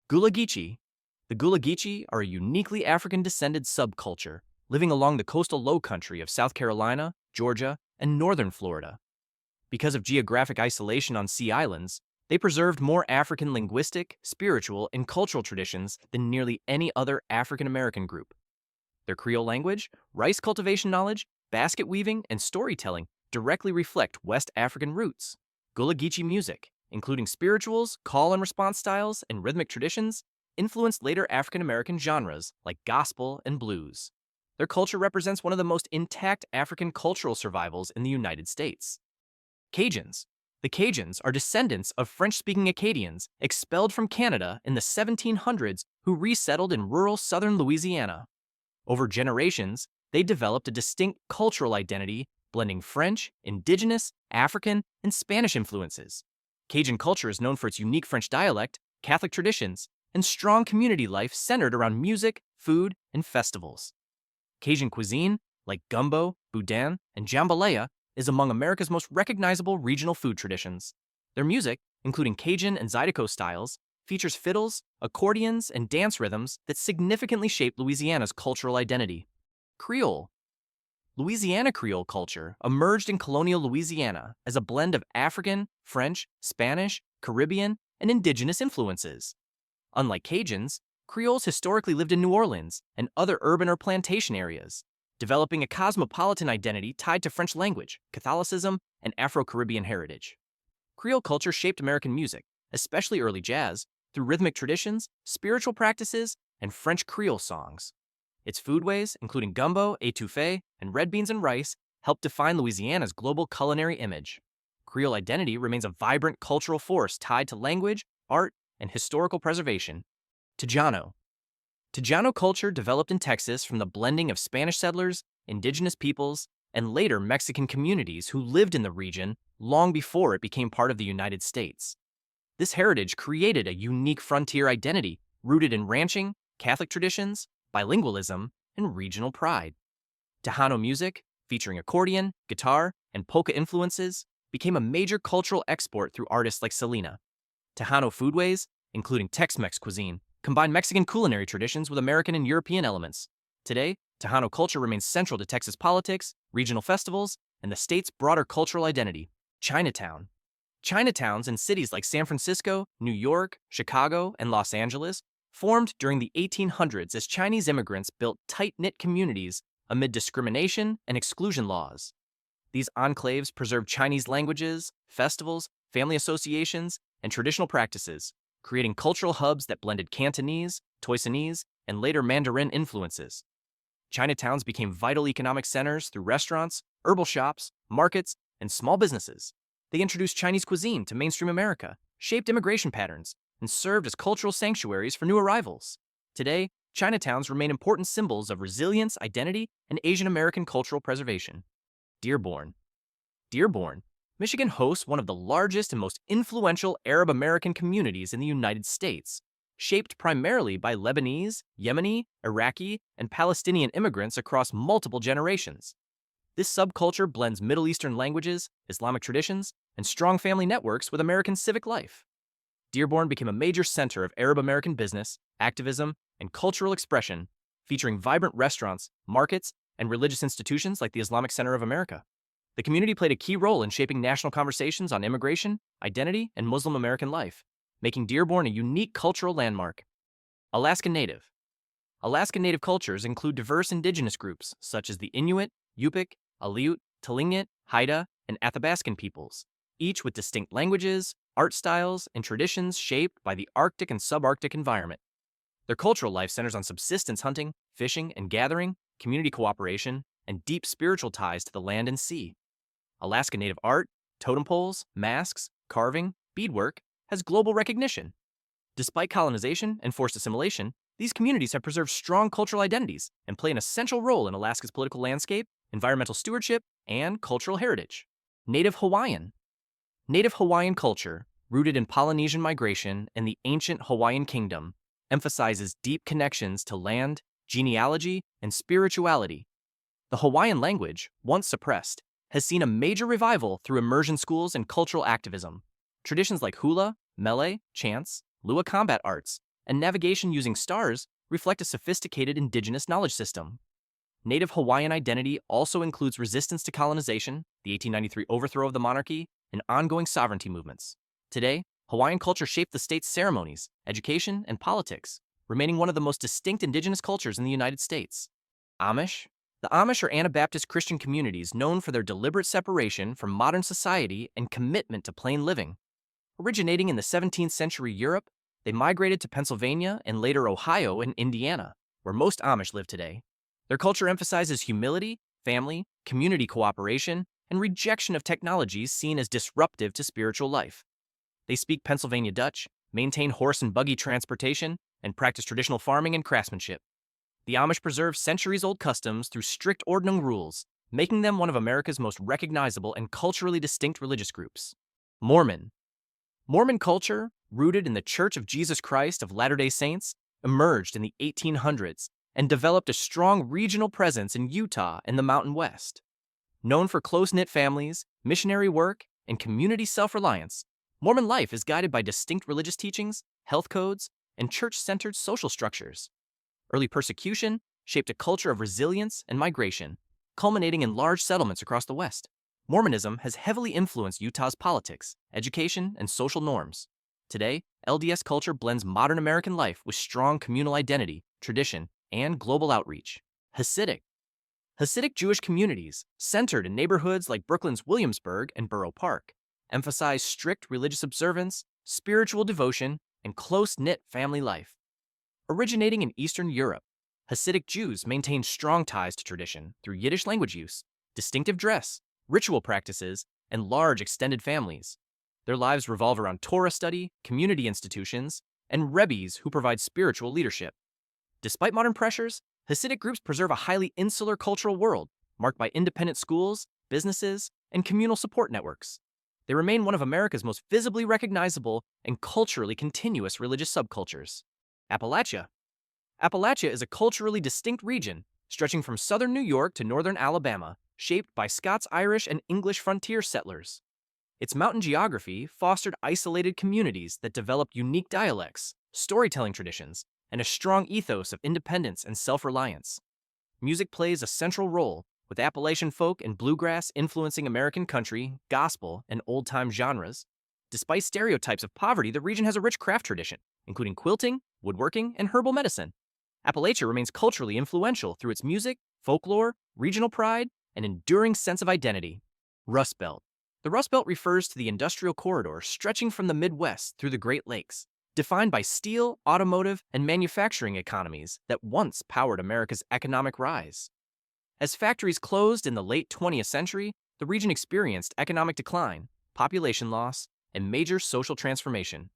Gullah Geechee. The Gullah Geechee are a uniquely African-descended subculture living along the coastal lowcountry of South Carolina, Georgia, and northern Florida. Because of geographic isolation on sea islands, they preserved more African linguistic, spiritual, and cultural traditions than nearly any other African American group. Their Creole language, rice cultivation knowledge, basket weaving, and storytelling directly reflect West African roots. Gullah Geechee music, including spirituals, call and response styles, and rhythmic traditions, influenced later African American genres like gospel and blues. Their culture represents one of the most intact African cultural survivals in the United States. Cajuns. The Cajuns are descendants of French-speaking Acadians expelled from Canada in the 1700s who resettled in rural southern Louisiana. Over generations, they developed a distinct cultural identity blending French, Indigenous, African, and Spanish influences. Cajun culture is known for its unique French dialect, Catholic traditions, and strong community life centered around music, food, and festivals. Cajun cuisine, like gumbo, boudin, and jambalaya, is among America's most recognizable regional food traditions. Their music, including Cajun and Zydeco styles, features fiddles, accordions, and dance rhythms that significantly shape Louisiana's cultural identity. Creole. Louisiana Creole culture emerged in colonial Louisiana as a blend of African, French, Spanish, Caribbean, and indigenous influences. Unlike Cajuns, Creoles historically lived in New Orleans and other urban or plantation areas, developing a cosmopolitan identity tied to French language, Catholicism, and Afro-Caribbean heritage. Creole culture shaped American music, especially early jazz, through rhythmic traditions, spiritual practices, and French Creole songs. Its foodways, including gumbo, étouffée, and red beans and rice, helped define Louisiana's global culinary image. Creole identity remains a vibrant cultural force tied to language, art, and historical preservation. Tejano. Tejano culture developed in Texas from the blending of Spanish settlers, indigenous peoples, and later Mexican communities who lived in the region long before it became part of the United States. This heritage created a unique frontier identity rooted in ranching, Catholic traditions, bilingualism, and regional pride. Tejano music, featuring accordion, guitar, and polka influences, became a major cultural export through artists like Selena. Tejano foodways, including Tex-Mex cuisine, combine Mexican culinary traditions with American and European elements. Today, Tejano culture remains central to Texas politics, regional festivals, and the state's broader cultural identity. Chinatown. Chinatowns in cities like San Francisco, New York, Chicago, and Los Angeles formed during the 1800s as Chinese immigrants built tight-knit communities amid discrimination and exclusion laws. These enclaves preserved Chinese languages, festivals, family associations, and traditional practices, creating cultural hubs that blended Cantonese, Toisanese, and later Mandarin influences. Chinatowns became vital economic centers through restaurants, herbal shops, markets, and small businesses. They introduced Chinese cuisine to mainstream America, shaped immigration patterns, and served as cultural sanctuaries for new arrivals. Today, Chinatowns remain important symbols of resilience, identity, and Asian American cultural preservation. Dearborn. Dearborn, Michigan hosts one of the largest and most influential Arab American communities in the United States, shaped primarily by Lebanese, Yemeni, Iraqi, and Palestinian immigrants across multiple generations. This subculture blends Middle Eastern languages, Islamic traditions, and strong family networks with American civic life. Dearborn became a major center of Arab American business, activism, and cultural expression, featuring vibrant restaurants, markets, and religious institutions like the Islamic Center of America. The community played a key role in shaping national conversations on immigration, identity, and Muslim American life, making Dearborn a unique cultural landmark. Alaska Native. Alaska Native cultures include diverse indigenous groups such as the Inuit, Yupik, Aleut, Tlingit, Haida, and Athabascan peoples, each with distinct languages, art styles, and traditions shaped by the Arctic and subarctic environment. Their cultural life centers on subsistence hunting, fishing and gathering, community cooperation, and deep spiritual ties to the land and sea. Alaska Native art, totem poles, masks, carving, beadwork has global recognition. Despite colonization and forced assimilation, these communities have preserved strong cultural identities and play an essential role in Alaska's political landscape, environmental stewardship, and cultural heritage. Native Hawaiian. Native Hawaiian culture, rooted in Polynesian migration and the ancient Hawaiian kingdom, emphasizes deep connections to land, genealogy, and spirituality. The Hawaiian language, once suppressed, has seen a major revival through immersion schools and cultural activism. Traditions like hula, mele, chants, lua combat arts, and navigation using stars reflect a sophisticated indigenous knowledge system. Native Hawaiian identity also includes resistance to colonization, the 1893 overthrow of the monarchy, and ongoing sovereignty movements. Today, Hawaiian culture shaped the state's ceremonies, education, and politics, remaining one of the most distinct indigenous cultures in the United States. Amish. The Amish are Anabaptist Christian communities known for their deliberate separation from modern society and commitment to plain living. Originating in the 17th century Europe, they migrated to Pennsylvania and later Ohio and Indiana, where most Amish live today. Their culture emphasizes humility, family, community cooperation, and rejection of technologies seen as disruptive to spiritual life. They speak Pennsylvania Dutch, maintain horse and buggy transportation, and practice traditional farming and craftsmanship. The Amish preserve centuries-old customs through strict ordnung rules, making them one of America's most recognizable and culturally distinct religious groups. Morman. Mormon culture, rooted in the Church of Jesus Christ of Latter-day Saints, emerged in the 1800s and developed a strong regional presence in Utah and the Mountain West. Known for close-knit families, missionary work, and community self-reliance, Mormon life is guided by distinct religious teachings, health codes, and church-centered social structures. Early persecution shaped a culture of resilience and migration, culminating in large settlements across the West. Mormonism has heavily influenced Utah's politics, education, and social norms. Today, LDS culture blends modern American life with strong communal identity, tradition, and global outreach. Hasidic. Hasidic Jewish communities, centered in neighborhoods like Brooklyn's Williamsburg and Borough Park, emphasize strict religious observance, spiritual devotion, and close-knit family life. Originating in Eastern Europe, Hasidic Jews maintain strong ties to tradition through Yiddish language use, distinctive dress, ritual practices, and large extended families. Their lives revolve around Torah study, community institutions, and rebbes who provide spiritual leadership. Despite modern pressures, Hasidic groups preserve a highly insular cultural world, marked by independent schools, businesses, and communal support networks. They remain one of America's most visibly recognizable and culturally continuous religious subcultures. Appalachia. Appalachia is a culturally distinct region, stretching from southern New York to northern Alabama, shaped by Scots, Irish, and English frontier settlers. Its mountain geography fostered isolated communities that developed unique dialects, storytelling traditions, and a strong ethos of independence and self-reliance. Music plays a central role, with Appalachian folk and bluegrass influencing American country, gospel, and old-time genres. Despite stereotypes of poverty, the region has a rich craft tradition, including quilting, woodworking, and herbal medicine. Appalachia remains culturally influential through its music, folklore, regional pride, and enduring sense of identity. Rust Belt. The Rust Belt refers to the industrial corridor stretching from the Midwest through the Great Lakes, defined by steel, automotive, and manufacturing economies that once powered America's economic rise. As factories closed in the late 20th century, the region experienced economic decline, population loss, and major social transformation.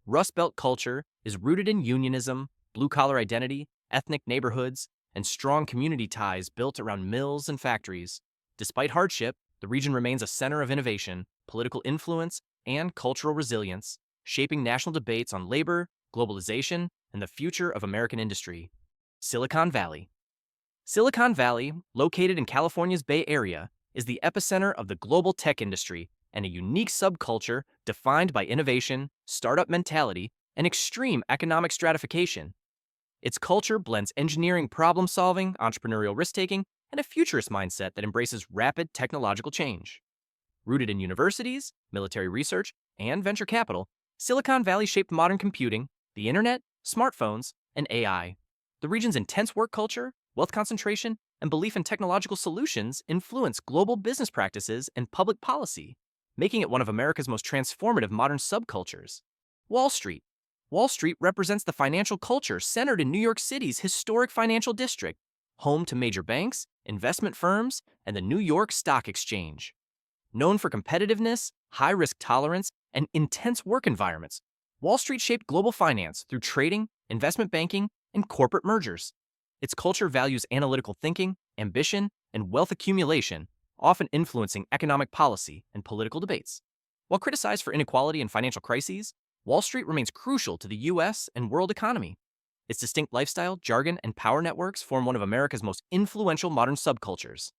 Rust Belt culture is rooted in unionism, blue-collar identity, ethnic neighborhoods, and strong community ties built around mills and factories. Despite hardship, the region remains a center of innovation, political influence, and cultural resilience, shaping national debates on labor, globalization, and the future of American industry. Silicon Valley. Silicon Valley, located in California's Bay Area, is the epicenter of the global tech industry and a unique subculture defined by innovation, startup mentality, and extreme economic stratification. Its culture blends engineering problem-solving, entrepreneurial risk-taking, and a futurist mindset that embraces rapid technological change. Rooted in universities, military research, and venture capital, Silicon Valley shaped modern computing, the internet, smartphones, and AI. The region's intense work culture, wealth concentration, and belief in technological solutions influence global business practices and public policy, making it one of America's most transformative modern subcultures. Wall Street. Wall Street represents the financial culture centered in New York City's historic financial district, home to major banks, investment firms, and the New York Stock Exchange. Known for competitiveness, high risk tolerance, and intense work environments, Wall Street shaped global finance through trading, investment banking, and corporate mergers. Its culture values analytical thinking, ambition, and wealth accumulation, often influencing economic policy and political debates. While criticized for inequality and financial crises, Wall Street remains crucial to the U.S. and world economy. Its distinct lifestyle, jargon, and power networks form one of America's most influential modern subcultures.